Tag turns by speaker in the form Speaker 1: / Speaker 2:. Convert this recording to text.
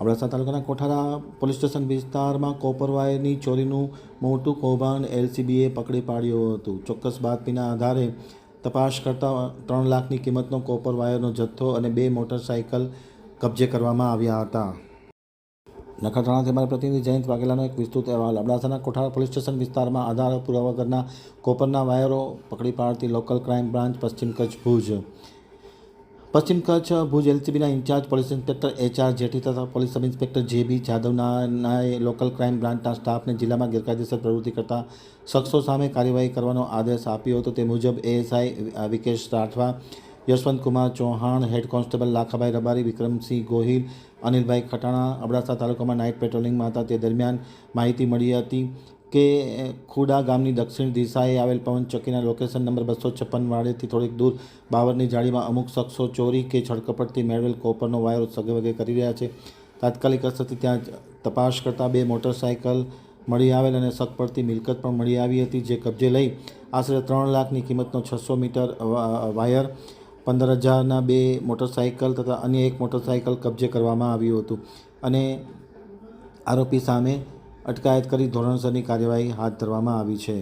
Speaker 1: અબડાસા તાલુકાના Kothara police station વિસ્તારમાં copper વાયરની ચોરીનું મોટું કૌભાંડ એલસીબીએ પકડી પાડ્યું હતું. ચોક્કસ બાતમીના આધારે તપાસ કરતા 3 લાખની કિંમતનો કોપર વાયરનો જથ્થો અને 2 મોટરસાઇકલ કબજે કરવામાં આવ્યા હતા. નખત્રાણાથી અમારા પ્રતિનિધિ જયંત વાઘેલાનો એક વિસ્તૃત અહેવાલ. અબડાસાના કોઠારા પોલીસ સ્ટેશન વિસ્તારમાં આધાર પુરાવા વગરના કોપરના વાયરો પકડી પાડતી લોકલ ક્રાઇમ બ્રાન્ચ પશ્ચિમ કચ્છ ભુજ એલસીબીના incharge police inspector HR Jethi તથા પોલીસ સબ ઇન્સ્પેક્ટર JB જાદવનાએ લોકલ ક્રાઇમ બ્રાન્ચના સ્ટાફને જિલ્લામાં ગેરકાયદેસર પ્રવૃત્તિ કરતા શખ્સો સામે કાર્યવાહી કરવાનો આદેશ આપ્યો હતો. તે મુજબ ASI Vikesh Rathwa, Yashwantkumar Chauhan, head constable Lakhabhai Rabari, Vikramsinh Gohil, Anilbhai Khatana Abdasa તાલુકામાં નાઇટ પેટ્રોલિંગમાં હતા. તે દરમિયાન માહિતી મળી હતી કે ખુડા ગામની દક્ષિણ દિશાએ આવેલ પવન ચોકીના લોકેશન નંબર 256 વાડેથી થોડીક દૂર બાવરની જાળીમાં અમુક શખ્સો ચોરી કે છડકપટથી મેળવેલ કોપરનો વાયર સગવગે કરી રહ્યા છે. તાત્કાલિક અસરથી ત્યાં તપાસ કરતાં 2 મોટરસાઇકલ મળી આવેલ અને શક પડતી મિલકત પણ મળી આવી હતી, જે કબજે લઈ આશરે 3 લાખની કિંમતનો 600 મીટર વાયર, 15,000ના 2 મોટરસાઇકલ તથા અન્ય 1 મોટરસાઇકલ કબજે કરવામાં આવ્યું હતું અને આરોપી સામે અટકાયત કરી ધોરણસરની કાર્યવાહી હાથ ધરવામાં આવી છે.